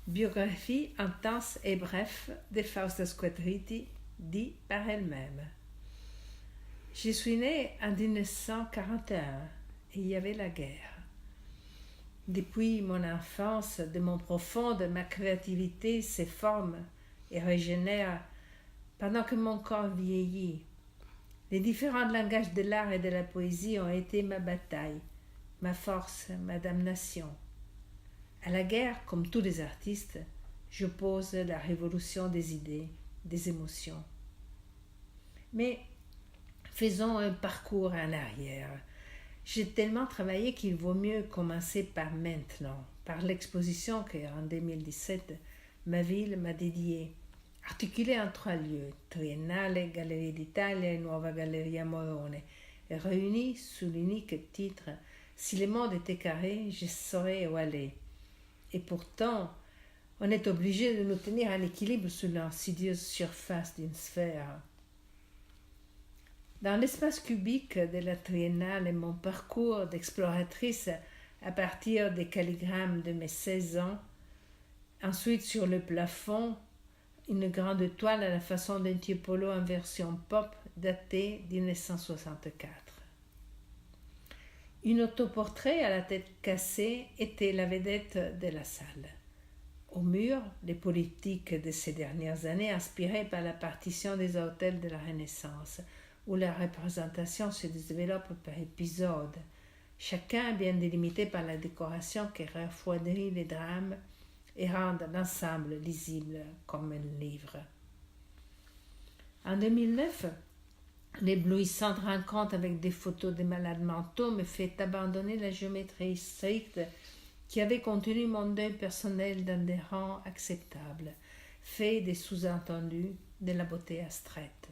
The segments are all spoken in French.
Biographie intense et bref de Fausta Squadriti, dit par elle-même. Je suis née en 1941 et il y avait la guerre. Depuis mon enfance, de mon profond, ma créativité se forme et régénère pendant que mon corps vieillit. Les différents langages de l'art et de la poésie ont été ma bataille, ma force, ma damnation. À la guerre, comme tous les artistes, j'oppose la révolution des idées, des émotions. Mais faisons un parcours en arrière. J'ai tellement travaillé qu'il vaut mieux commencer par maintenant, par l'exposition que, en 2017, ma ville m'a dédiée, articulée en 3 lieux, Triennale, Galleria d'Italia et Nuova Galleria Morone, et réunie sous l'unique titre « Si le monde était carré, je saurais où aller ». Et pourtant, on est obligé de nous tenir en équilibre sur l'insidieuse surface d'une sphère. Dans l'espace cubique de la Triennale, mon parcours d'exploratrice à partir des calligrammes de mes 16 ans, ensuite sur le plafond, une grande toile à la façon d'un Tiepolo en version pop datée de 1964. Un autoportrait à la tête cassée était la vedette de la salle. Au mur, les politiques de ces dernières années inspirées par la partition des hôtels de la Renaissance, où la représentation se développe par épisodes, chacun bien délimité par la décoration qui refroidit les drames et rend l'ensemble lisible comme un livre. En 2009, l'éblouissante rencontre avec des photos de malades mentaux me fait abandonner la géométrie stricte qui avait contenu mon deuil personnel dans des rangs acceptables, fait des sous-entendus de la beauté abstraite.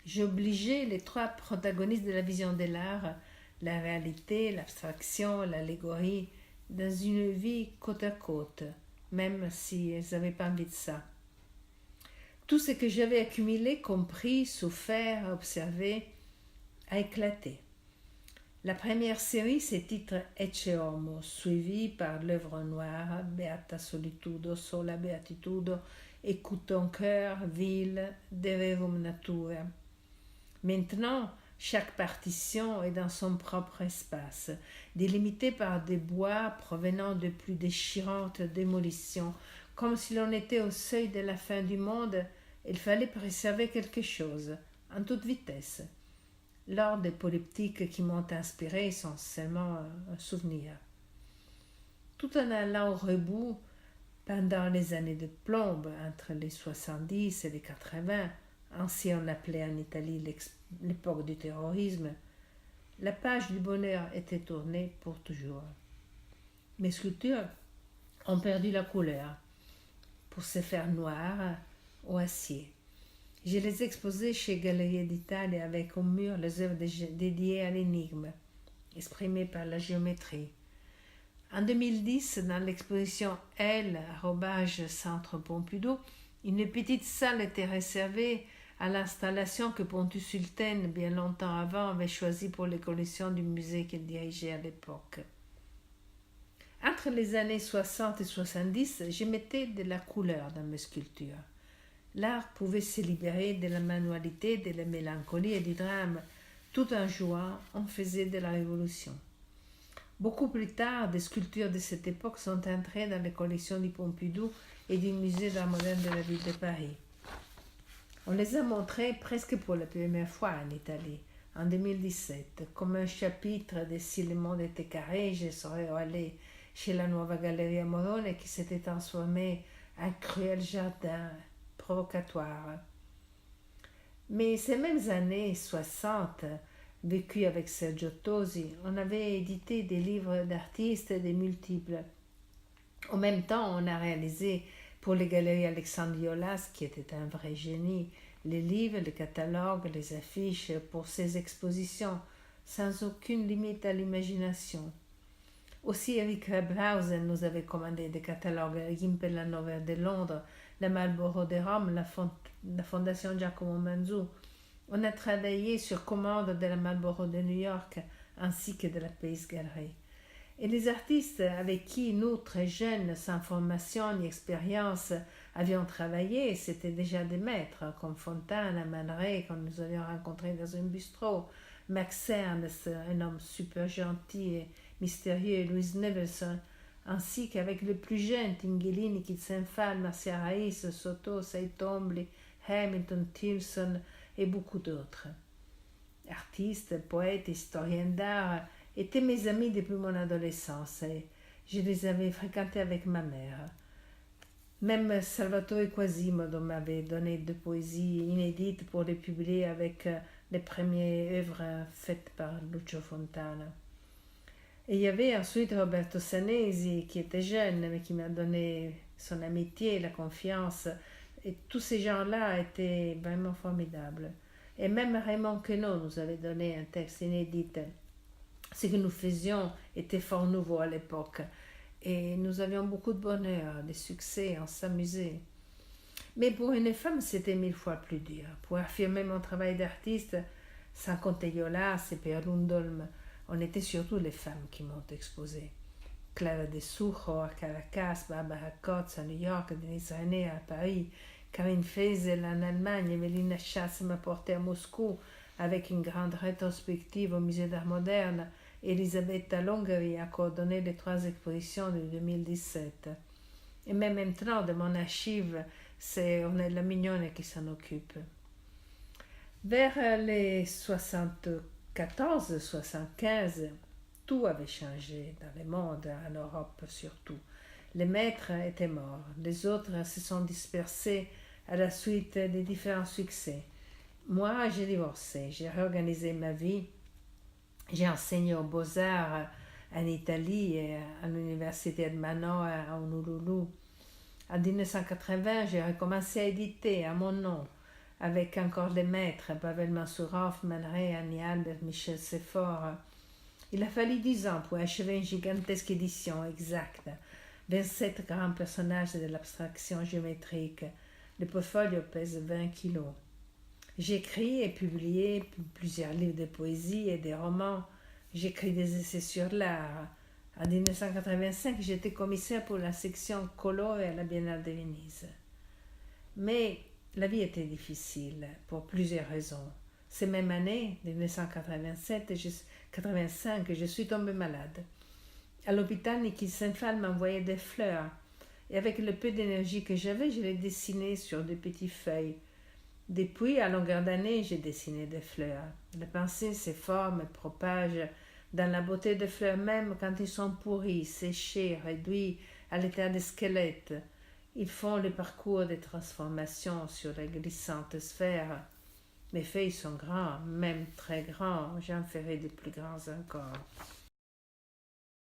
J'ai obligé les 3 protagonistes de la vision de l'art, la réalité, l'abstraction, l'allégorie, dans une vie côte à côte, même si elles n'avaient pas envie de ça. Tout ce que j'avais accumulé, compris, souffert, observé, a éclaté. La première série s'intitule Ecce Homo, suivie par l'œuvre noire Beata Solitudo, Sola Beatitudo, Écoute ton cœur, Ville, De Rerum Natura. Maintenant, chaque partition est dans son propre espace, délimitée par des bois provenant de plus déchirantes démolitions, comme si l'on était au seuil de la fin du monde. Il fallait préserver quelque chose, en toute vitesse. L'ordre des polyptyques qui m'ont inspiré sont seulement un souvenir. Tout en allant au rebout, pendant les années de plombe, entre les 70 et les 80, ainsi on appelait en Italie l'époque du terrorisme, la page du bonheur était tournée pour toujours. Mes sculptures ont perdu la couleur pour se faire noires ou acier. Je les exposais chez Galleria d'Italia avec au mur les œuvres dédiées à l'énigme, exprimées par la géométrie. En 2010, dans l'exposition L, Centre Pompidou, une petite salle était réservée à l'installation que Pontus Sulten, bien longtemps avant, avait choisie pour les collections du musée qu'il dirigeait à l'époque. Entre les années 60 et 70, je mettais de la couleur dans mes sculptures. L'art pouvait se libérer de la manualité, de la mélancolie et du drame. Tout en jouant, on faisait de la révolution. Beaucoup plus tard, des sculptures de cette époque sont entrées dans les collections du Pompidou et du musée d'art moderne de la ville de Paris. On les a montrées presque pour la première fois en Italie, en 2017, comme un chapitre de Si le monde était carré, je saurais où aller, chez la Nuova Galleria Morone qui s'était transformée en cruel jardin provocatoire. Mais ces mêmes années 60, vécues avec Sergio Tosi, on avait édité des livres d'artistes des multiples. En même temps, on a réalisé pour les galeries Alexandre Iolas, qui était un vrai génie, les livres, les catalogues, les affiches pour ses expositions, sans aucune limite à l'imagination. Aussi, Eric Rebrausen nous avait commandé des catalogues Gimpella Nova de Londres, la Marlboro de Rome, la Fondation Giacomo Manzu. On a travaillé sur commande de la Marlboro de New York ainsi que de la Pace Gallery. Et les artistes avec qui nous, très jeunes, sans formation ni expérience, avions travaillé, c'était déjà des maîtres, comme Fontana, Man Ray, qu'on nous avions rencontré dans un bistrot, Max Ernst, un homme super gentil et mystérieux, Louise Nevelson, ainsi qu'avec le plus jeune Tinguellini, Kitsenfeld, Marcia Raïs, Soto, Saitombli, Hamilton, Tilson et beaucoup d'autres. Artistes, poètes, historiens d'art étaient mes amis depuis mon adolescence et je les avais fréquentés avec ma mère. Même Salvatore Quasimodo m'avait donné de poésies inédites pour les publier avec les premières œuvres faites par Lucio Fontana. Et il y avait ensuite Roberto Sanesi qui était jeune mais qui m'a donné son amitié, la confiance. Et tous ces gens-là étaient vraiment formidables. Et même Raymond Queneau nous avait donné un texte inédit. Ce que nous faisions était fort nouveau à l'époque. Et nous avions beaucoup de bonheur, de succès, on s'amusait. Mais pour une femme, c'était 1000 fois plus dur. Pour affirmer mon travail d'artiste, sans compter Yolas et Per Lundholm, on était surtout les femmes qui m'ont exposé. Clara de Sujo à Caracas, Barbara Kotz à New York, Denise René à Paris, Karine Feisel en Allemagne, Emeline Schatz m'a porté à Moscou avec une grande rétrospective au Musée d'Art moderne. Elisabetta Longari a coordonné les 3 expositions de 2017. Et même maintenant, de mon archive, c'est Ornella Mignone qui s'en occupe. Vers les 74-75, tout avait changé dans le monde, en Europe surtout. Les maîtres étaient morts, les autres se sont dispersés à la suite des différents succès. Moi, j'ai divorcé, j'ai réorganisé ma vie. J'ai enseigné aux Beaux-Arts en Italie et à l'université de Manoa à Honolulu. En 1980, j'ai recommencé à éditer à mon nom, avec encore les maîtres, Pavel Mansourov, Man Ray, Annie Albert, Michel Sephore. Il a fallu 10 ans pour achever une gigantesque édition exacte, 27 grands personnages de l'abstraction géométrique. Le portfolio pèse 20 kilos. J'ai écrit et publié plusieurs livres de poésie et des romans. J'écris des essais sur l'art. En 1985, j'étais commissaire pour la section Color à la Biennale de Venise. Mais la vie était difficile pour plusieurs raisons. Cette même année, 1987-85, je suis tombée malade. À l'hôpital, Niki Senfal m'envoyait des fleurs. Et avec le peu d'énergie que j'avais, je les dessinais sur des petites feuilles. Depuis, à longueur d'année, j'ai dessiné des fleurs. La pensée se forme et propage dans la beauté des fleurs même quand ils sont pourris, séchés, réduits à l'état de squelette. Ils font le parcours des transformations sur les glissantes sphères. Les feuilles sont grands, même très grands, j'en ferai de plus grands encore.